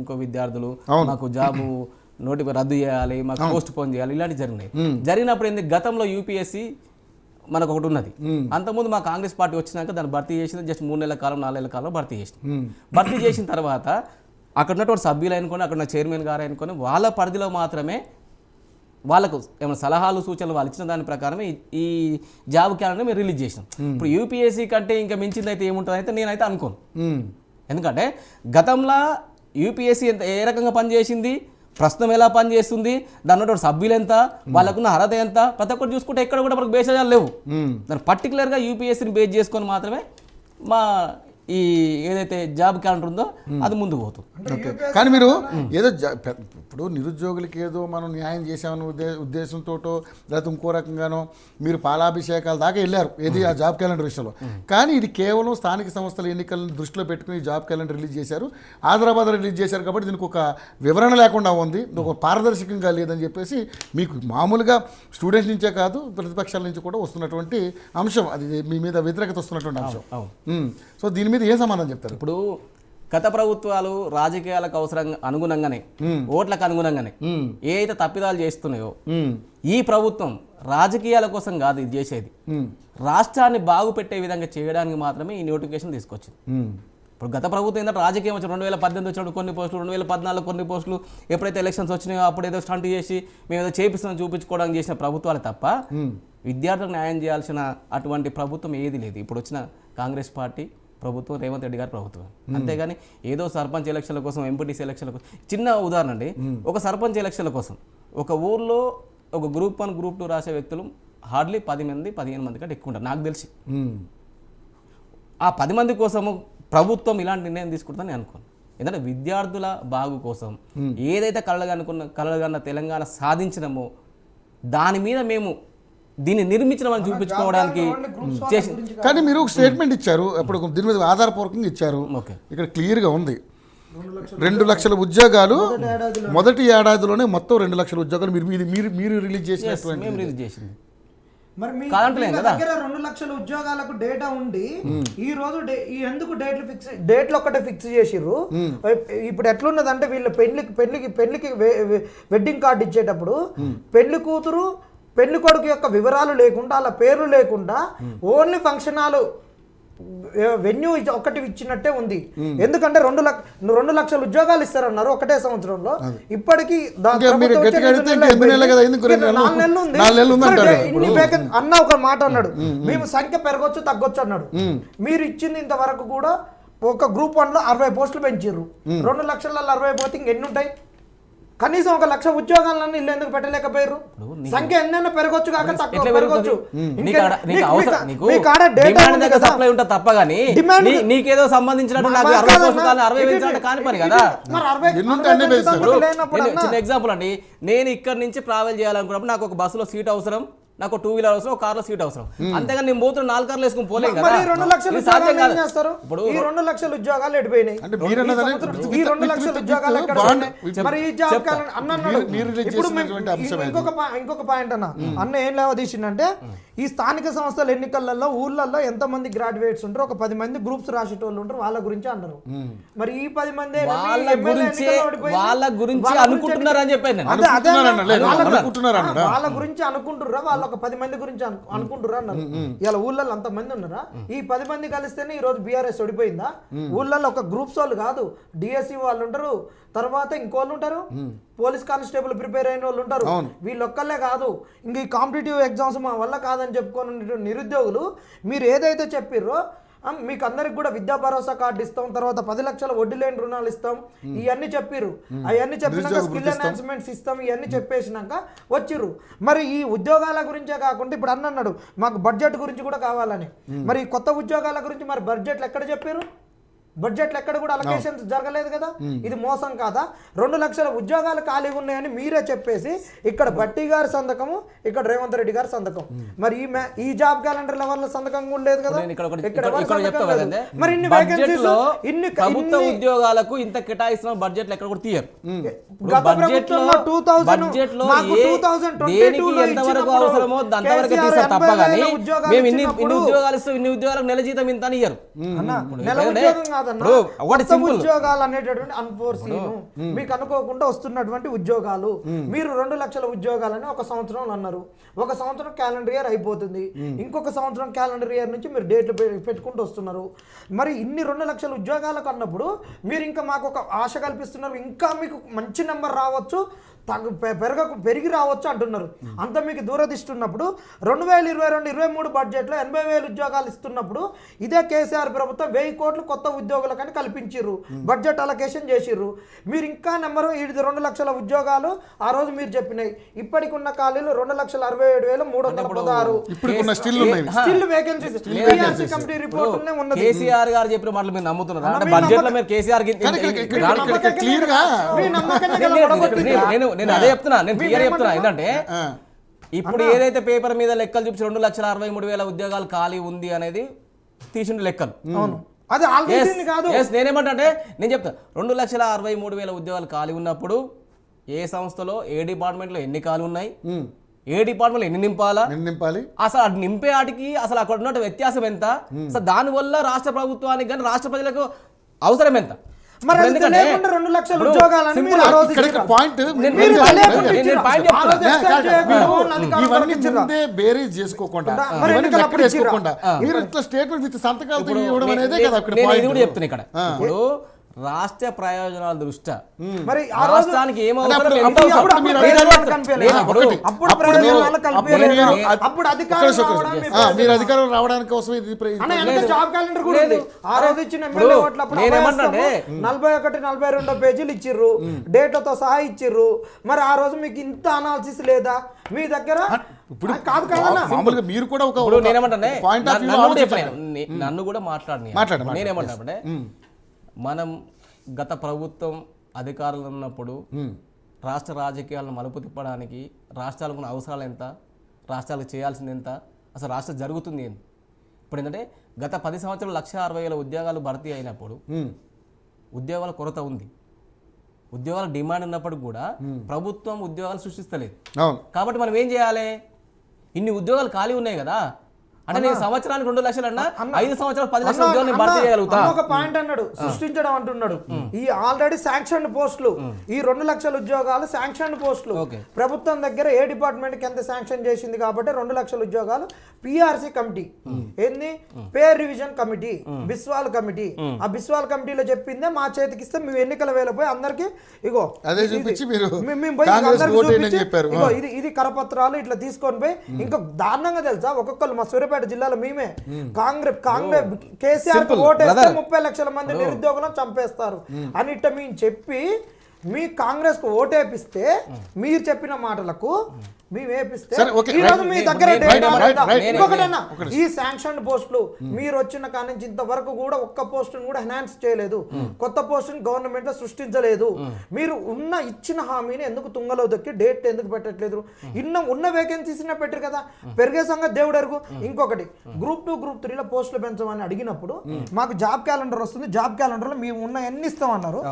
ఇంకో విద్యార్థులు మాకు జాబు రద్దు చేయాలి, మాకు పోస్ట్ పోన్ చేయాలి, ఇలాంటివి జరిగినాయి. జరిగినప్పుడు ఏంది, గతంలో యూపీఎస్సీ మనకు ఒకటి ఉన్నది. అంతకుముందు మా కాంగ్రెస్ పార్టీ వచ్చినాక దాన్ని భర్తీ చేసింది. జస్ట్ 3 నెలల కాలం 4 నెలల కాలం భర్తీ చేసింది. భర్తీ చేసిన తర్వాత అక్కడ ఉన్నటువంటి సభ్యులు అనుకొని, అక్కడ ఉన్న చైర్మన్ గారు అనుకొని, వాళ్ళ పరిధిలో మాత్రమే వాళ్ళకు ఏమైనా సలహాలు సూచనలు వాళ్ళు ఇచ్చిన దాని ప్రకారమే ఈ జాబ్ క్యాలెండర్ మేము రిలీజ్ చేసినాం. ఇప్పుడు యూపీఎస్సీ కంటే ఇంకా మించింది అయితే ఏముంటుంది అయితే నేనైతే అనుకోను. ఎందుకంటే గతంలో యూపీఎస్సీ ఏ రకంగా పనిచేసింది, ప్రస్తుతం ఎలా పనిచేస్తుంది, దాని సభ్యులు ఎంత, వాళ్ళకున్న అర్హత ఎంత, ప్రతి ఒక్కటి చూసుకుంటే ఎక్కడ కూడా మనకు బేసాలు లేవు. దాన్ని పర్టికులర్గా యూపీఎస్సీని బేస్ చేసుకొని మాత్రమే మా ఈ ఏదైతే జాబ్ క్యాలెండర్ ఉందో అది ముందుకు పోతుంది. కానీ మీరు ఏదో ఇప్పుడు నిరుద్యోగులకి ఏదో మనం న్యాయం చేసామని ఉద్దేశంతో లేకపోతే ఇంకో రకంగానో మీరు పాలాభిషేకాల దాకా వెళ్ళారు ఏది ఆ జాబ్ క్యాలెండర్ విషయంలో. కానీ ఇది కేవలం స్థానిక సంస్థల ఎన్నికలను దృష్టిలో పెట్టుకుని జాబ్ క్యాలెండర్ రిలీజ్ చేశారు, హైదరాబాద్ రిలీజ్ చేశారు. కాబట్టి దీనికి ఒక వివరణ లేకుండా ఉంది, ఒక పారదర్శకంగా లేదని చెప్పేసి మీకు మామూలుగా స్టూడెంట్స్ నుంచే కాదు ప్రతిపక్షాల నుంచి కూడా వస్తున్నటువంటి అంశం, అది మీ మీద వ్యతిరేకత వస్తున్నటువంటి అంశం. సో దీని మీద ఏం సమాధానం చెప్తారు? ఇప్పుడు గత ప్రభుత్వాలు రాజకీయాలకు అనుగుణంగానే, ఓట్లకు అనుగుణంగానే ఏ అయితే తప్పిదాలు చేస్తున్నాయో, ఈ ప్రభుత్వం రాజకీయాల కోసం కాదు ఇది చేసేది, రాష్ట్రాన్ని బాగుపెట్టే విధంగా చేయడానికి మాత్రమే ఈ నోటిఫికేషన్ తీసుకొచ్చింది. ఇప్పుడు గత ప్రభుత్వం ఏంటంటే రాజకీయం వచ్చి 2018 వచ్చినప్పుడు కొన్ని పోస్టులు, 2014 కొన్ని పోస్టులు, ఎప్పుడైతే ఎలక్షన్స్ వచ్చినాయో అప్పుడు ఏదో స్టంట్ చేసి మేము ఏదో చేపిస్తున్నాం చూపించుకోవడానికి చేసిన ప్రభుత్వాలు తప్ప విద్యార్థులకు న్యాయం చేయాల్సిన అటువంటి ప్రభుత్వం ఏది లేదు. ఇప్పుడు వచ్చిన కాంగ్రెస్ పార్టీ ప్రభుత్వం, రేవంత్ రెడ్డి గారి ప్రభుత్వం. అంతేగాని ఏదో సర్పంచ్ ఎలక్షన్ల కోసం, ఎంపీటీసీ ఎలక్షన్ల కోసం, చిన్న ఉదాహరణ అండి, ఒక సర్పంచ్ ఎలక్షన్ల కోసం ఒక ఊర్లో ఒక గ్రూప్ 1 గ్రూప్ 2 రాసే వ్యక్తులు హార్డ్లీ 10 మంది 15 మంది కంటే ఎక్కువ ఉంటారు నాకు తెలిసి. ఆ 10 మంది కోసము ప్రభుత్వం ఇలాంటి నిర్ణయం తీసుకుంటుందని నేను అనుకోను. ఎందుకంటే విద్యార్థుల బాగు కోసం ఏదైతే కలలుగన్న తెలంగాణ సాధించినమో దాని మీద మేము దీన్ని నిర్మించడం చూపించుకోవడానికి చేసి. కానీ మీరు ఒక స్టేట్మెంట్ ఇచ్చారు, అప్పుడు దీని మీద ఆధారపూర్వకంగా ఇచ్చారు. ఇక్కడ క్లియర్గా ఉంది 2 లక్షల ఉద్యోగాలు మొదటి ఏడాదిలోనే మొత్తం 2 లక్షల ఉద్యోగాలు మీరు రిలీజ్ చేసింది. మరి మీ దగ్గర 2 లక్షల ఉద్యోగాలకు డేటా ఉండి ఈ రోజు ఎందుకు డేట్లు ఒక్కటే ఫిక్స్ చేసిర్రు? ఇప్పుడు ఎట్లున్నదంటే వీళ్ళ పెళ్లికి వెడ్డింగ్ కార్డు ఇచ్చేటప్పుడు పెళ్లి కూతురు పెళ్లి కొడుకు యొక్క వివరాలు లేకుండా, అలా పేర్లు లేకుండా ఓన్లీ ఫంక్షన్ హాల్ వెన్యూ ఒకటి ఇచ్చినట్టే ఉంది. ఎందుకంటే 2 లక్షల ఉద్యోగాలు ఇస్తారన్నారు ఒకటే సంవత్సరంలో. ఇప్పటికీ అన్న ఒక మాట అన్నాడు, మేము సంఖ్య పెరగొచ్చు తగ్గొచ్చు అన్నాడు. మీరు ఇచ్చింది ఇంతవరకు కూడా ఒక గ్రూప్ 1లో 60 పోస్టులు పెంచారు. 2 లక్షల 60 పోతే ఇంకెన్ని ఉంటాయి? కనీసం 1 లక్ష ఉద్యోగాలన్నీ ఇల్లు ఎందుకు పెట్టలేకపోయారు? సంఖ్య ఎన్నైనా పెరగొచ్చు కాక తక్కువ పెరగొచ్చు. తప్పగాని నీకేదో సంబంధించినట్టు చిన్న ఎగ్జాంపుల్ అండి, నేను ఇక్కడ నుంచి ట్రావెల్ చేయాలనుకున్నప్పుడు నాకు ఒక బస్సులో సీట్ అవసరం, నాకు 2 వీలర్ అవసరం, కార్లో సీట్ అవసరం. అంతేగాని నేను పోతున్న 4 కార్లు వేసుకుని పోలేం కదా. 2 లక్షల ఇప్పుడు ఈ 2 లక్షల ఉద్యోగాలు ఎడిపోయినాయి. ఈ 2 లక్షల ఉద్యోగాలు ఎక్కడ మరి ఈ జాబ్ అన్నాడు. ఇంకొక పాయింట్ అన్న ఏం లేవదీసిందంటే, ఈ స్థానిక సంస్థల ఎన్నికలలో ఊర్లలో ఎంత మంది గ్రాడ్యుయేట్స్ ఉంటారు, ఒక 10 మంది గ్రూప్స్ రాసేటోళ్ళు ఉంటారు, వాళ్ళ గురించి అన్నారు. మరి ఈ 10 మంది వాళ్ళ గురించి అనుకుంటున్నారు అని చెప్పాను. వాళ్ళ గురించి అనుకుంటుర్రా, వాళ్ళ ఒక 10 మంది గురించి అనుకుంటుర్రా అన్నారు. ఇలా ఊళ్ళల్లో అంత మంది ఉన్నారా? ఈ 10 మంది కలిస్తేనే ఈ రోజు బీఆర్ఎస్ ఓడిపోయిందా? ఊళ్ళల్లో ఒక గ్రూప్స్ వాళ్ళు కాదు, డిఎస్సి వాళ్ళు ఉంటారు, తర్వాత ఇంకోళ్ళు ఉంటారు, పోలీస్ కానిస్టేబుల్ ప్రిపేర్ అయిన వాళ్ళు ఉంటారు. వీళ్ళొక్కళ్ళే కాదు, ఇంక ఈ కాంపిటేటివ్ ఎగ్జామ్స్ మా వల్ల కాదని చెప్పుకొని నిరుద్యోగులు మీరు ఏదైతే చెప్పిర్రో మీకు అందరికి కూడా విద్యా భరోసా కార్డు ఇస్తాం, తర్వాత 10 లక్షల వడ్డీ లేని రుణాలు ఇస్తాం, ఇవన్నీ చెప్పిర్రు. అవన్నీ చెప్పినాక స్కిల్ ఎన్హాన్స్మెంట్స్ ఇస్తాం, ఇవన్నీ చెప్పేసినాక వచ్చిర్రు. మరి ఈ ఉద్యోగాల గురించే కాకుండా ఇప్పుడు అన్నాడు మాకు బడ్జెట్ గురించి కూడా కావాలని. మరి కొత్త ఉద్యోగాల గురించి మరి బడ్జెట్లు ఎక్కడ చెప్పారు? బడ్జెట్లో ఎక్కడ కూడా అలొకేషన్స్ జరగలేదు కదా. ఇది మోసం కాదా? 2 లక్షల ఉద్యోగాలు ఖాళీ ఉన్నాయని మీరే చెప్పేసి ఇక్కడ భట్టి గారి సంతకము, ఇక్కడ రేవంత్ రెడ్డి గారి సంతకం, మరి ఈ జాబ్ క్యాలెండర్ లెవెల్ సంతకం కూడా లేదు కదా. మరి ఇన్ని వేకెన్సీస్ ఇన్ని ప్రభుత్వ ఉద్యోగాలకు ఇంత కేటాయిస్తున్న బడ్జెట్ ఎక్కడ కూడా తీయరు. బడ్జెట్ లో ఎంతవరకు అవసరమో అంతవరకు తీసారు తప్ప కానీ మేము ఇన్ని ఉద్యోగాలు ఇస్తాం, ఇన్ని ఉద్యోగాలకు నెల జీతం ఇంత అని ఇయ్యరు. నెల ఉద్యోగం కాదన్న, ఇప్పుడు ఒకటి కొత్త simple. ఉద్యోగాలు అనేటటువంటి అన్ఫోర్సీన్ మీకు అనుకోకుండా వస్తున్నటువంటి ఉద్యోగాలు. మీరు 2 లక్షల ఉద్యోగాలని ఒక సంవత్సరంలో అన్నారు. ఒక సంవత్సరం క్యాలెండర్ ఇయర్ అయిపోతుంది, ఇంకొక సంవత్సరం క్యాలెండర్ ఇయర్ నుంచి మీరు డేట్లు పెట్టుకుంటూ వస్తున్నారు. మరి ఇన్ని 2 లక్షల ఉద్యోగాలకు అన్నప్పుడు మీరు ఇంకా మాకు ఒక ఆశ కల్పిస్తున్నారు, ఇంకా మీకు మంచి నెంబర్ రావచ్చు, పెరిగి రావచ్చు అంటున్నారు. అంత మీకు దూరదృష్టి ఉన్నప్పుడు 2022-23 బడ్జెట్లో 80,000 ఉద్యోగాలు ఇస్తున్నప్పుడు ఇదే కేసీఆర్ ప్రభుత్వం 1,000 కోట్లు కొత్త ఉద్యోగులకని కల్పించిర్రు, బడ్జెట్ అలొకేషన్ చేసిర్రు. మీరు ఇంకా నెంబరు 2 లక్షల ఉద్యోగాలు ఆ రోజు మీరు చెప్పినాయి. ఇప్పటికి ఉన్న ఖాళీలు 2,67,316 ఇప్పుడు స్టిల్ ఉన్నాయి. Still vacancies PRC committee report ఉన్నది. కేసీఆర్ గారు చెప్పిన మాటలు మీరు నమ్ముతున్నారా? అంటే బడ్జెట్ లో మీరు కేసీఆర్ క్లియర్ గా మీ నమ్మకాన్ని గెలవడగొట్టిర్రు. నేను అదే చెప్తున్నా, నేను క్లియర్ చెప్తున్నా. ఏంటంటే ఇప్పుడు ఏదైతే పేపర్ మీద లెక్కలు చూపించి 2,63,000 ఉద్యోగాలు ఖాళీ ఉంది అనేది తీసిన లెక్కలు. అవును, అది ఆల్రెడీ కాదు. నేనేమంటే నేను చెప్తా, 2,63,000 ఉద్యోగాలు ఖాళీ ఉన్నప్పుడు ఏ సంస్థలో ఏ డిపార్ట్మెంట్లో ఎన్ని ఖాళీ ఉన్నాయి, ఏ డిపార్ట్మెంట్లో ఎన్ని నింపాలి, అసలు అది నింపే వాటికి అసలు అక్కడ ఉన్న వ్యత్యాసం ఎంత, అసలు దానివల్ల రాష్ట్ర ప్రభుత్వానికి కానీ రాష్ట్ర ప్రజలకు అవసరం ఎంత? మరి అది తెలియకుండా 2 లక్షల ఉద్యోగాలని మీరు ఆ రోజు ఇచ్చారు. పాయింట్ మీరు తెలియకుండా ఇచ్చారు. ఆ రోజు ఎక్స్టెండ్ చేయకుండా అధికారం ఇవన్నీ ఇచ్చారు. ముందే బేరీజ్ చేసుకోకుండా మరి ఇవన్నీ ఎన్నికలు లెక్క వేసుకోకుండా మీరు ఇట్లా స్టేట్మెంట్ విత్ సంతకాలతో ఇవ్వడం అనేదే కదా అక్కడ నేను ఇది పాయింట్. కూడా చెప్తున్నా ఇక్కడ. ఇప్పుడు రాష్ట్ర ప్రయోజనాల దృష్ట్యా మరి ఆ రోజు రాష్ట్రానికి ఏం అవసరం, అప్పుడు- ఎంత అప్పుడు- అవసరం? అప్పుడు మీరు నేను ప్రయోజనాలు చెప్తున్నా. కనిపించలేదు. నేను అప్పుడు ప్రయోజనాలు కల్పించలేదు. అప్పుడు అధికారం ఒక్క నిమిషం. రావడం మీ మీరు ప్రయోజనం. అధికారం రావడానికి కోసం ఇది అన్న, వెనక జాబ్ క్యాలెండర్ కూడా ఉంది. ఆ రోజు ఇచ్చిన ఎమ్మెల్యే ఓట్లప్పుడు నేనేమంటే 41, 42 పేజీలు ఇచ్చిర్రు, డేట్లతో సహా ఇచ్చిర్రు. మరి ఆ రోజు మీకు ఇంత అనాలిసిస్ లేదా మీ దగ్గర? ఇప్పుడు కాదు కదన్నా. మామూలుగా మీరు కూడా ఒక ఇప్పుడు నేనేమంటే పాయింట్ ఆఫ్ వ్యూ నన్ను కూడా మాట్లాడిన మాట్లాడండి. నేనేమంటే మనం గత ప్రభుత్వం అధికారులు ఉన్నప్పుడు రాష్ట్ర రాజకీయాలను మలుపు తిప్పడానికి రాష్ట్రాలకు ఉన్న అవసరాలు ఎంత, రాష్ట్రాలకు చేయాల్సింది ఎంత, అసలు రాష్ట్రం జరుగుతుంది ఏంటి? ఇప్పుడు ఏంటంటే గత 10 సంవత్సరాలు 1,60,000 ఉద్యోగాలు భర్తీ అయినప్పుడు ఉద్యోగాల కొరత ఉంది, ఉద్యోగాల డిమాండ్ ఉన్నప్పుడు కూడా ప్రభుత్వం ఉద్యోగాలు సృష్టిస్తలేదు. కాబట్టి మనం ఏం చేయాలి? ఇన్ని ఉద్యోగాలు ఖాళీ ఉన్నాయి కదా, అంటే నేను సంవత్సరానికి 2 లక్షలు అన్నా 5 సంవత్సరాలు 10 లక్షల ఉద్యోగాలు భర్తీ చేయగలుగుతా. ఒక పాయింట్ అన్నాడు, సృష్టించడం అంటున్నాడు. ఈ ఆల్రెడీ శాంక్షన్ పోస్టులు, ఈ 2 లక్షల ఉద్యోగాలు శాంక్షన్ పోస్టులు. ప్రభుత్వం దగ్గర ఏ డిపార్ట్మెంట్ కి ఎంత శాంక్షన్ చేసింది కాబట్టి 2 లక్షల ఉద్యోగాలు. పిఆర్సీ కమిటీ ఏంది, పేర్ రివిజన్ కమిటీ, బిస్వాల్ కమిటీ. ఆ బిస్వాల్ కమిటీలో చెప్పిందే మా చేతికి ఇస్తే మేము ఎన్నికల వేళపోయి అందరికి ఇగో అదే చూపించి మీరు మేము పోయి అందరికి చూపించి ఇగో ఇది కరపత్రాలు ఇట్లా తీసుకొని పోయి, ఇంకా దారుణంగా తెలుసా, ఒక్కొక్కరు మా సూర్యాపేట జిల్లాలో మేమే కాంగ్రెస్ కేసీఆర్ ఓటేస్తే 30 లక్షల మంది నిరుద్యోగులను చంపేస్తారు అని ఇట్ట మేము చెప్పి మీ కాంగ్రెస్ కు ఓటేపిస్తే మీరు చెప్పిన మాటలకు మేము వేపిస్తే ఈ రోజు మీ దగ్గర ఇంకొకటన్నా, ఈ శాంక్షన్ పోస్టులు మీరు వచ్చిన కాడి నుంచి ఇంతవరకు కూడా ఒక్క పోస్టును కూడా ఎన్హాన్స్ చేయలేదు, కొత్త పోస్టును గవర్నమెంట్ లో సృష్టించలేదు. మీరు ఇచ్చిన హామీని ఎందుకు తుంగలో దొక్కి డేట్ ఎందుకు పెట్టట్లేదు? ఉన్న వేకెన్సీస్ పెట్టారు కదా, పెరిగే సంగతి దేవుడు ఎరుగు. ఇంకొకటి గ్రూప్ 2, గ్రూప్ 3లో పోస్టులు పెంచమని అడిగినప్పుడు మాకు జాబ్ క్యాలెండర్ వస్తుంది, జాబ్ క్యాలెండర్ లో మేము ఉన్న ఎన్ని ఇస్తామన్నారు.